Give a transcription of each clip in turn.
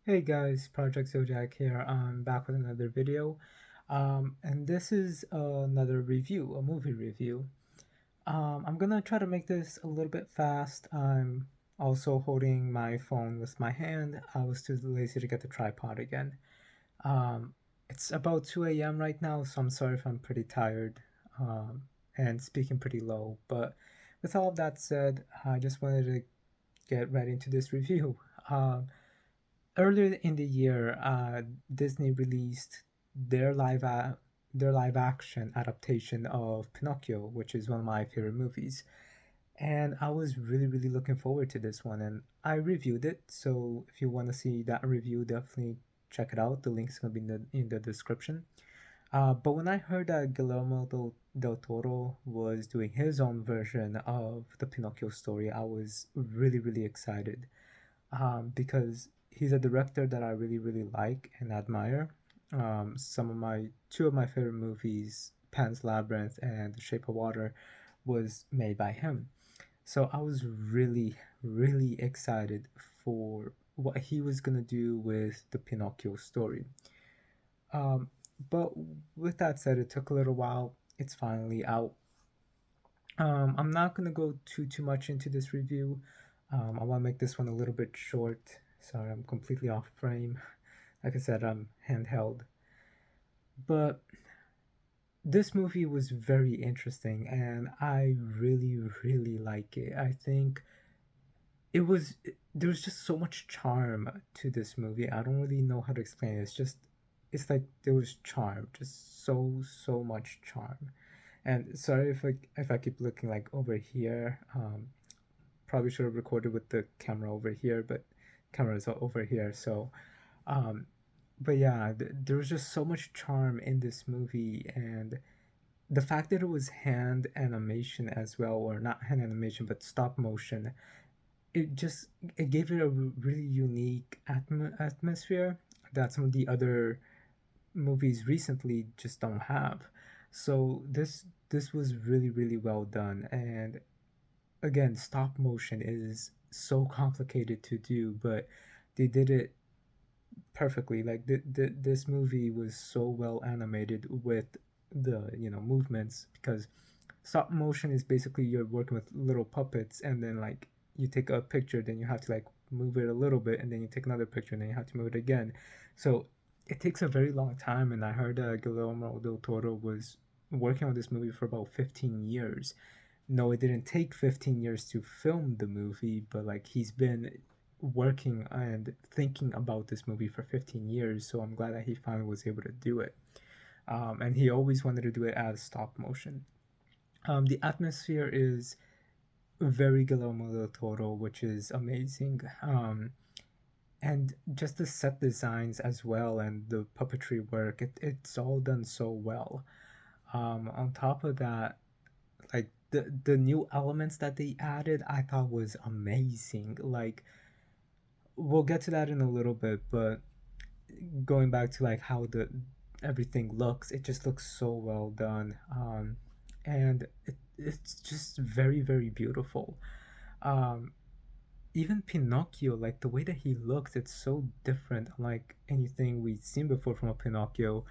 Hey guys, project-zodiac here. I'm back with another video. And this is another review, a movie review. I'm gonna try to make this a little bit fast. I'm also holding my phone with my hand. I was too lazy to get the tripod again. Um, it's about 2 a.m. right now, so I'm sorry if I'm pretty tired and speaking pretty low. But with all of that said, I just wanted to get right into this review. Um, Earlier in the year, Disney released their their live action adaptation of Pinocchio, which is one of my favorite movies. And I was really looking forward to this one, and I reviewed it. So if you want to see that review, definitely check it out. The link's gonna be in the description. But when I heard that del Toro was doing his own version of the Pinocchio story, I was really excited because he's a director that I really like and admire. Some of my two of my favorite movies, Pan's Labyrinth and The Shape of Water, was made by him. So I was really excited for what he was gonna do with the Pinocchio story. Um, but with that said, it took a little while. It's finally out. I'm not gonna go too much into this review. I want to make this one a little bit short. Sorry, I'm completely off frame. Like I said, I'm handheld. But this movie was very interesting, and I really like it. I think it was there was just so much charm to this movie. I don't really know how to explain it. It's like there was charm, just so much charm. And sorry if I keep looking like over here. Probably should have recorded with the camera over here, but camera's over here. So, um, but yeah, there was just so much charm in this movie, and the fact that it was hand animation as well, or not hand animation, but stop motion, it just it gave it a really unique atmosphere that some of the other movies recently just don't have. So this was really well done, and again, stop motion is so complicated to do, but they did it perfectly. Like this movie was so well animated with the movements, because stop motion is basically you're working with little puppets, and then like you take a picture, then you have to like move it a little bit, and then you take another picture, and then you have to move it again. So it takes a very long time, and I heard Guillermo del Toro was working on this movie for about 15 years. No, it didn't take 15 years to film the movie, but like he's been working and thinking about this movie for 15 years. So I'm glad that he finally was able to do it. And he always wanted to do it as stop motion. The atmosphere is very Guillermo del Toro, which is amazing. And just the set designs as well and the puppetry work, it's all done so well. On top of that, like the new elements that they added, I thought was amazing. Like we'll get to that in a little bit, but going back to like how the everything looks, it just looks so well done. And it's just very beautiful. Um, Even Pinocchio, like the way that he looks, it's so different, unlike anything we've seen before from a Pinocchio.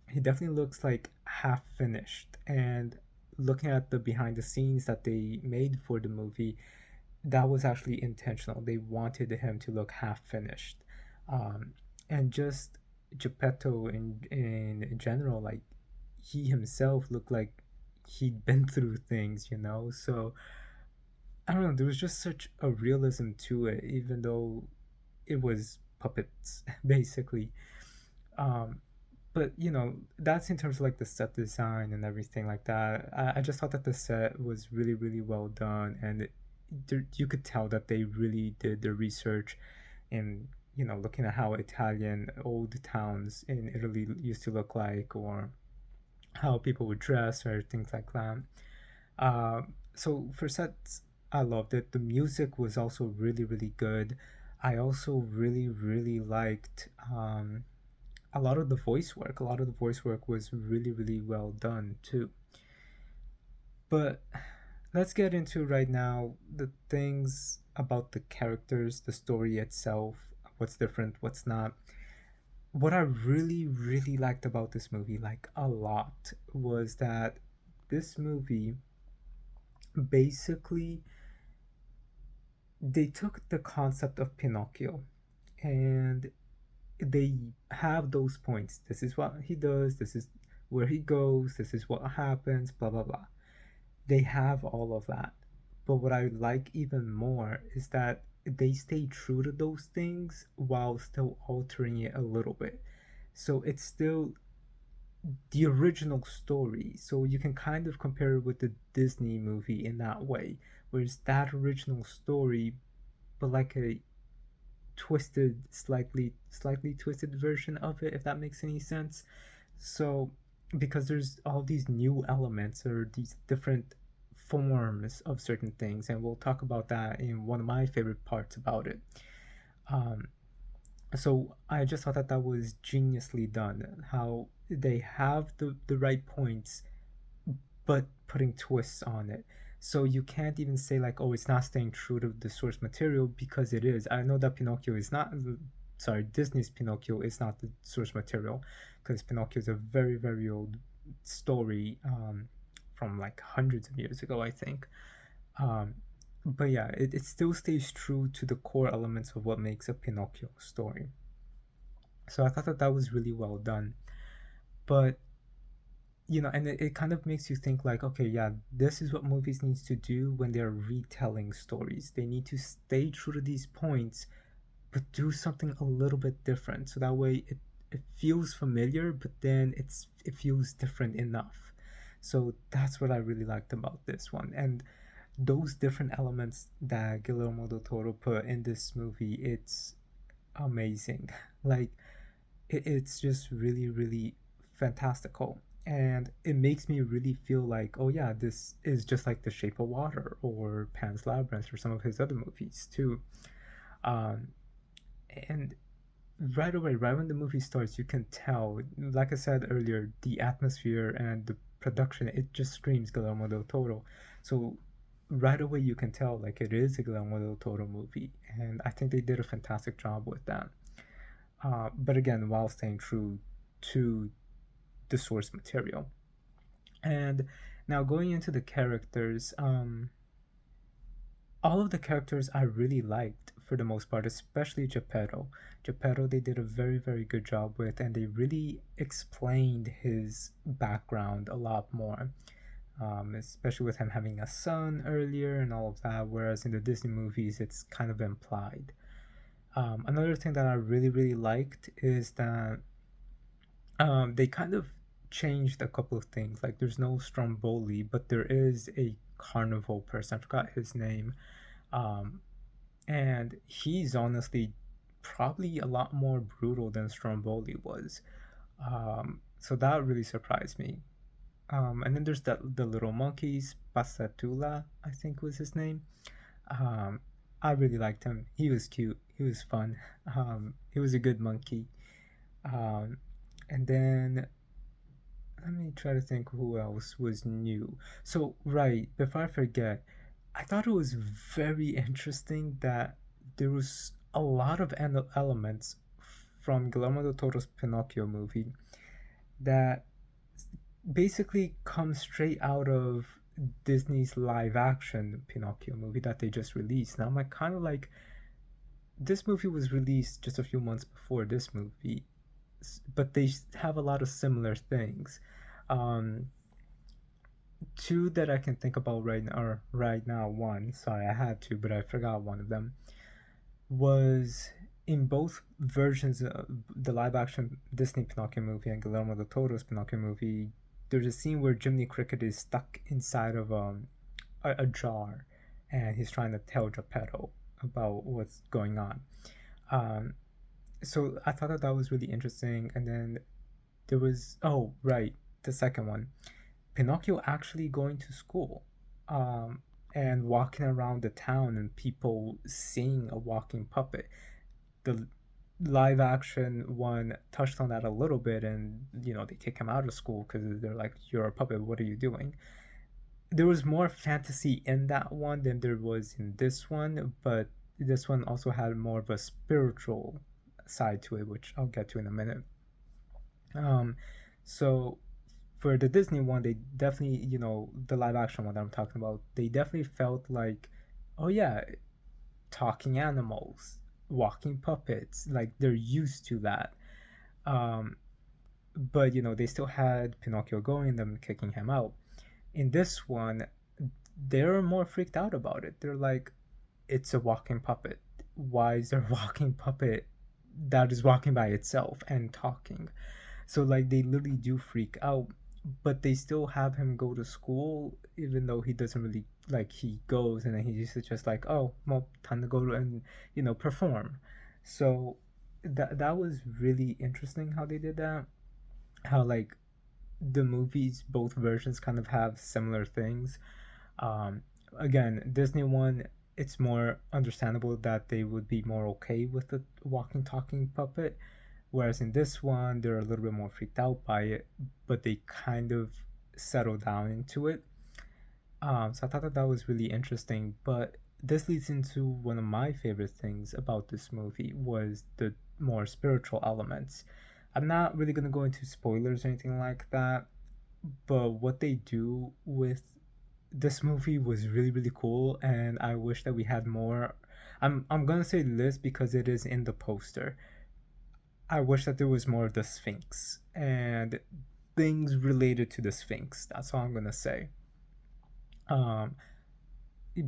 He definitely looks like half finished. And looking at the behind the scenes that they made for the movie, that was actually intentional. They wanted him to look half finished. Um, and just Geppetto in general, like he himself looked like he'd been through things, you know? So I don't know, there was just such a realism to it, even though it was puppets, basically. Um, but that's in terms of like the set design and everything like that. I just thought that the set was really well done, and you could tell that they really did their research in looking at how Italian old towns in Italy used to look like, or how people would dress or things like that. So for sets, I loved it. The music was also really good. I also really liked a lot of the voice work. A lot of the voice work was really well done too. But let's get into right now the things about the characters, the story itself, what's different, what's not. What I really, really liked about this movie, like a lot, was that this movie basically they took the concept of Pinocchio and they have those points. This is what he does, this is where he goes, this is what happens, blah blah blah. They have all of that. But what I like even more is that they stay true to those things while still altering it a little bit. So it's still the original story. So you can kind of compare it with the Disney movie in that way, where it's that original story, but like a twisted, slightly twisted version of it, if that makes any sense. So because there's all these new elements or these different forms of certain things, and we'll talk about that in one of my favorite parts about it. Um, so I just thought that that was geniusly done. How they have the right points, but putting twists on it. So you can't even say like, oh, it's not staying true to the source material because it is. I know that Pinocchio is not. Sorry, Disney's Pinocchio is not the source material because Pinocchio is a very very old story from like hundreds of years ago, I think. Um, but yeah, it still stays true to the core elements of what makes a Pinocchio story. So I thought that that was really well done. But and it kind of makes you think like, okay, yeah, this is what movies needs to do when they're retelling stories. They need to stay true to these points, but do something a little bit different. So that way it feels familiar, but then it feels different enough. So that's what I really liked about this one. And those different elements that Guillermo del Toro put in this movie, it's amazing. Like it's just really, really fantastical. And it makes me really feel like, oh yeah, this is just like The Shape of Water or Pan's Labyrinth or some of his other movies too. Um, and right away, right when the movie starts, you can tell, like I said earlier, the atmosphere and the production, it just screams Guillermo del Toro. So right away, you can tell like it is a Guillermo del Toro movie. And I think they did a fantastic job with that. But again, while staying true to the source material. And now going into the characters, all of the characters I really liked for the most part, especially Geppetto. Geppetto, they did a very, very good job with, and they really explained his background a lot more. Especially with him having a son earlier and all of that, whereas in the Disney movies, it's kind of implied. Another thing that I really, really liked is that they kind of changed a couple of things. Like there's no Stromboli, but there is a carnival person. I forgot his name. Um, and he's honestly probably a lot more brutal than Stromboli was. So that really surprised me. And then there's the little monkeys, Pasatula, I think was his name. Um, I really liked him. He was cute. He was fun. He was a good monkey. Um, and then let me try to think who else was new. So, right, before I forget, I thought it was very interesting that there was a lot of elements from Guillermo del Toro's Pinocchio movie that basically come straight out of Disney's live action Pinocchio movie that they just released. Now, I'm like, kind of like, this movie was released just a few months before this movie, but they have a lot of similar things. Um, Two that I can think about right now. One, sorry, I had two, but I forgot one of them. Was in both versions of the live action Disney Pinocchio movie and Guillermo del Toro's Pinocchio movie. There's a scene where Jiminy Cricket is stuck inside of a jar, and he's trying to tell Geppetto about what's going on. Um, so I thought that that was really interesting. And then there was, oh right, the second one, Pinocchio actually going to school, um, and walking around the town and people seeing a walking puppet. The live action one touched on that a little bit, and they kick him out of school because they're like, "You're a puppet. What are you doing?" There was more fantasy in that one than there was in this one, but this one also had more of a spiritual side to it, which I'll get to in a minute. Um, so for the Disney one, they definitely, the live action one that I'm talking about, they definitely felt like, oh yeah, talking animals, walking puppets, like they're used to that. Um, but they still had Pinocchio going, them kicking him out. In this one, they're more freaked out about it. They're like, it's a walking puppet. Why is there a walking puppet that is walking by itself and talking? So like they literally do freak out, but they still have him go to school, even though he doesn't really like he goes and then he's just like, oh well, time to go and perform. So that was really interesting how they did that. How like the movies, both versions kind of have similar things. Um, Again, Disney one, it's more understandable that they would be more okay with the walking talking puppet, whereas in this one they're a little bit more freaked out by it, but they kind of settle down into it. So I thought that was really interesting. But this leads into one of my favorite things about this movie was the more spiritual elements. I'm not really gonna go into spoilers or anything like that, but what they do with this movie was really really cool, and I wish that we had more. I'm gonna say this because it is in the poster. I wish that there was more of the Sphinx and things related to the Sphinx. That's all I'm gonna say. Um,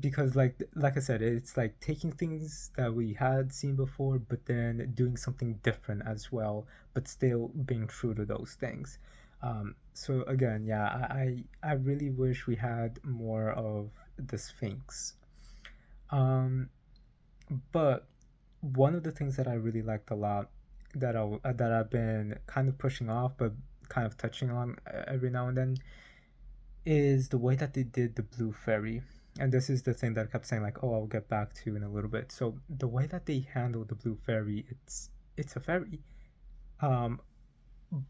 because like I said, it's like taking things that we had seen before, but then doing something different as well, but still being true to those things. So again, yeah, I really wish we had more of the Sphinx. Um, but one of the things that I really liked a lot that I've been kind of pushing off, but kind of touching on every now and then, is the way that they did the blue fairy. And this is the thing that I kept saying, like, oh, I'll get back to in a little bit. So the way that they handle the blue fairy, it's a fairy, um,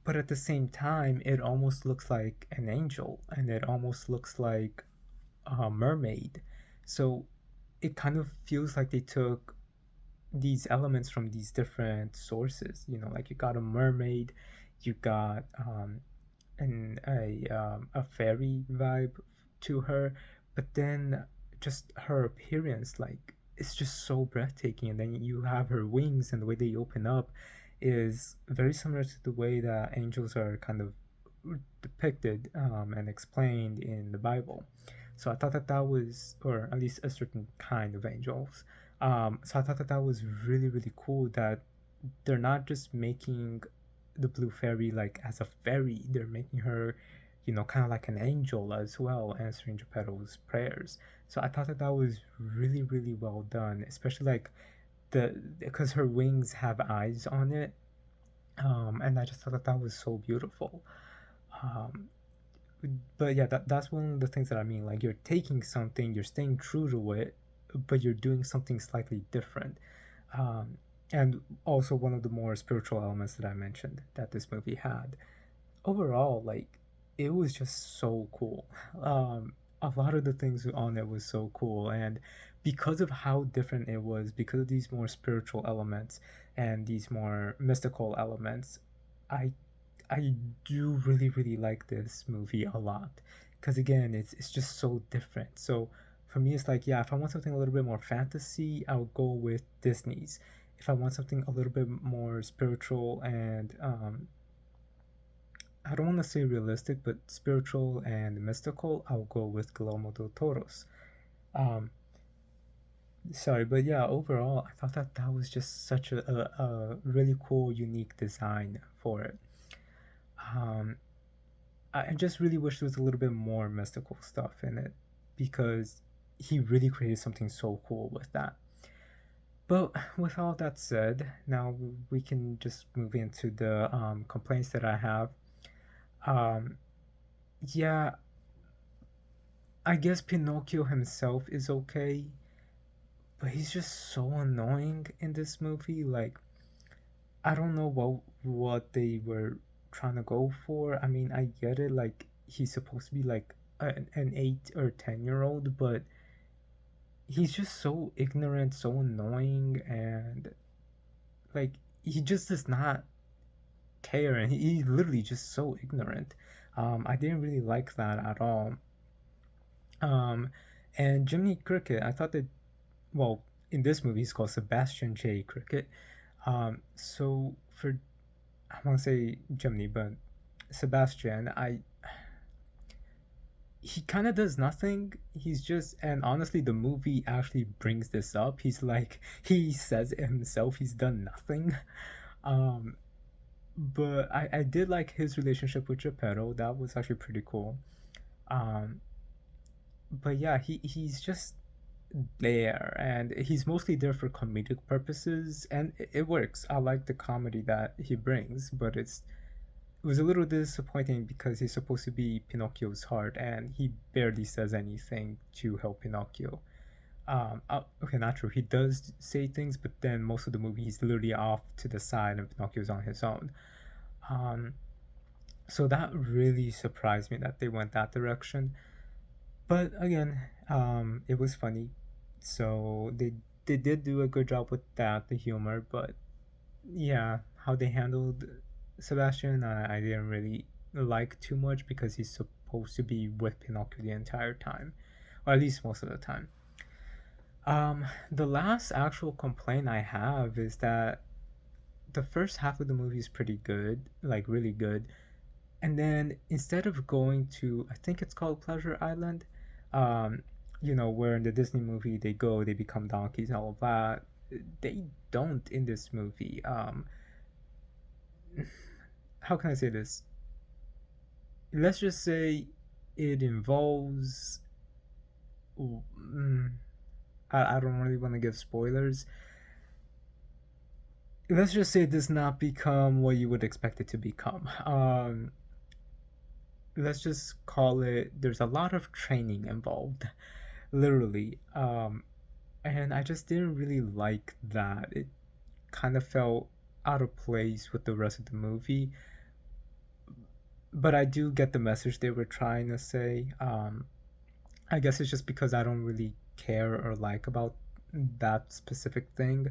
but at the same time, it almost looks like an angel, and it almost looks like a mermaid. So it kind of feels like they took these elements from these different sources. Like you got a mermaid, you got a fairy vibe to her, but then just her appearance, like it's just so breathtaking. And then you have her wings, and the way they open up is very similar to the way that angels are kind of depicted and explained in the Bible. So I thought that that was, or at least a certain kind of angels. So I thought that that was really really cool that they're not just making the blue fairy like as a fairy, they're making her kind of like an angel as well, answering Geppetto's prayers. So I thought that that was really really well done, especially like the because her wings have eyes on it. And I just thought that that was so beautiful. um, but yeah, that's one of the things that I mean, like you're taking something, you're staying true to it, but you're doing something slightly different. um, and also one of the more spiritual elements that I mentioned that this movie had. Overall, like it was just so cool. A lot of the things on it was so cool, and because of how different it was, because of these more spiritual elements and these more mystical elements, I I do really really like this movie a lot. Because again, it's just so different. So for me, it's like, yeah, if I want something a little bit more fantasy, I'll go with Disney's. If I want something a little bit more spiritual and I don't want to say realistic, but spiritual and mystical, I'll go with Guillermo del Toro's. Um, Sorry, but yeah, overall, I thought that that was just such a really cool, unique design for it. Um, I just really wish there was a little bit more mystical stuff in it because he really created something so cool with that. But with all that said, now we can just move into the complaints that I have. Um, yeah, I guess Pinocchio himself is okay, but he's just so annoying in this movie. Like, I don't know what they were trying to go for. I mean, I get it. Like, he's supposed to be like an 8 or 10-year-old, but he's just so ignorant, so annoying, and like he just does not care, and he's literally just so ignorant. I didn't really like that at all. Um, and Jiminy Cricket, I thought that, well, in this movie, he's called Sebastian J. Cricket. So for, I want to say Jiminy, but Sebastian, he kind of does nothing. He's just, and honestly, the movie actually brings this up. He's like, he says it himself, he's done nothing. Um, but I did like his relationship with Geppetto. That was actually pretty cool. Um, but yeah, he's just there, and he's mostly there for comedic purposes, and it works. I like the comedy that he brings, but it was a little disappointing because he's supposed to be Pinocchio's heart, and he barely says anything to help Pinocchio. Okay, not true. He does say things, but then most of the movie he's literally off to the side, and Pinocchio's on his own. Um, so that really surprised me that they went that direction. But again, it was funny, so they did do a good job with that, the humor. But yeah, how they handled Sebastian, I didn't really like too much because he's supposed to be with Pinocchio the entire time, or at least most of the time. The last actual complaint I have is that the first half of the movie is pretty good, like really good, and then instead of going to, I think it's called Pleasure Island, um, where in the Disney movie they go, they become donkeys and all of that. They don't in this movie. How can I say this? Let's just say it involves. Mm, I don't really want to give spoilers. Let's just say it does not become what you would expect it to become. Let's just call it, there's a lot of training involved, literally. And I just didn't really like that. It kind of felt out of place with the rest of the movie. But I do get the message they were trying to say. I guess it's just because I don't really care or like about that specific thing.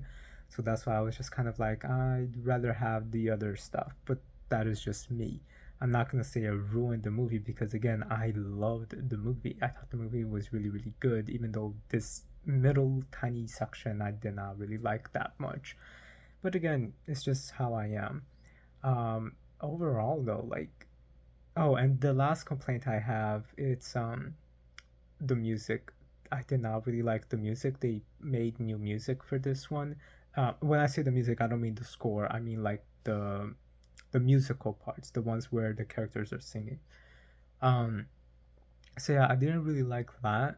So that's why I was just kind of like, I'd rather have the other stuff. But that is just me. I'm not going to say I ruined the movie because, again, I loved the movie. I thought the movie was really, really good, even though this middle tiny section I did not really like that much. But again, it's just how I am. Overall, though, like, oh, and the last complaint I have, it's the music. I did not really like the music. They made new music for this one. When I say the music, I don't mean the score. I mean like the musical parts, the ones where the characters are singing. Um, so yeah, I didn't really like that,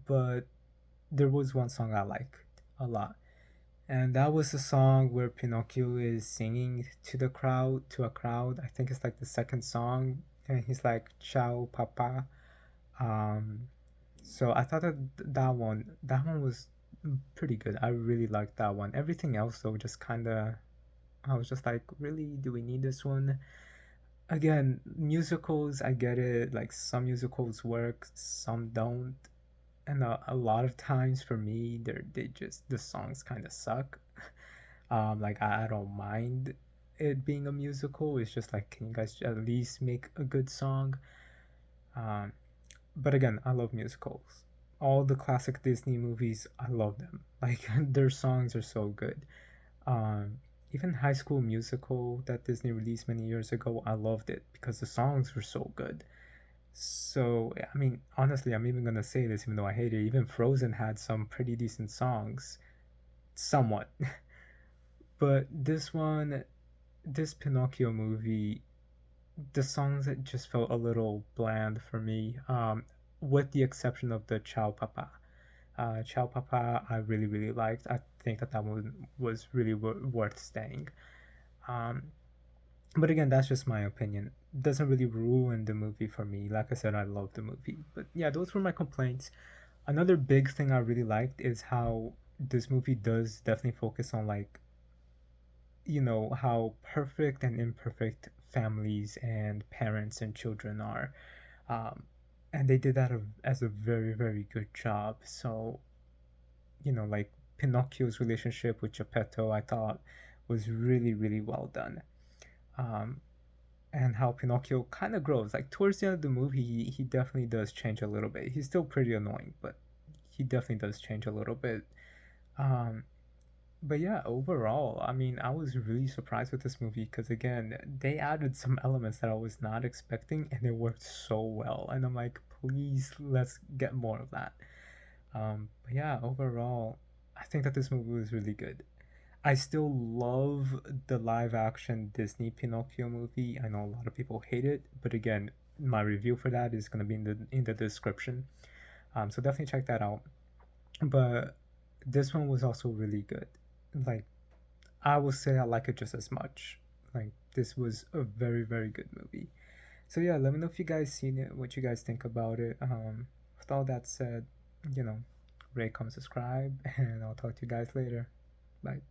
but there was one song I liked a lot, and that was the song where Pinocchio is singing to the crowd, to a crowd. I think it's like the second song, and he's like "Ciao, Papa." Um, so I thought that that one was pretty good. I really liked that one. Everything else though, just kind of, I was just like, really, do we need this one? Again, musicals, I get it. Like some musicals work, some don't, and a lot of times for me, they just the songs kind of suck. Like I don't mind it being a musical. It's just like, can you guys at least make a good song? Um, but again, I love musicals. All the classic Disney movies, I love them. Like their songs are so good. Um, Even High School Musical that Disney released many years ago, I loved it because the songs were so good. So I mean, honestly, I'm even gonna say this, even though I hate it. Even Frozen had some pretty decent songs, somewhat. But this Pinocchio movie, the songs that just felt a little bland for me. With the exception of the Ciao Papa. Ciao Papa, I really really liked. I think that one was really worth staying. Um, but again, that's just my opinion. Doesn't really ruin the movie for me. Like I said, I love the movie. But yeah, those were my complaints. Another big thing I really liked is how this movie does definitely focus on, like, how perfect and imperfect families and parents and children are. Um, and they did that as a very, very good job. So, like Pinocchio's relationship with Geppetto, I thought was really, really well done. Um, and how Pinocchio kind of grows. Like towards the end of the movie, he definitely does change a little bit. He's still pretty annoying, but he definitely does change a little bit. Um, but yeah, overall, I mean, I was really surprised with this movie because again, they added some elements that I was not expecting, and it worked so well. And I'm like, please, let's get more of that. But yeah, overall, I think that this movie was really good. I still love the live action Disney Pinocchio movie. I know a lot of people hate it, but again, my review for that is gonna be in the description. So definitely check that out. But this one was also really good. Like I will say I like it just as much. Like this was a very very good movie. So yeah, let me know if you guys seen it, what you guys think about it. With all that said, you know, rate, comment, subscribe, and I'll talk to you guys later. Bye.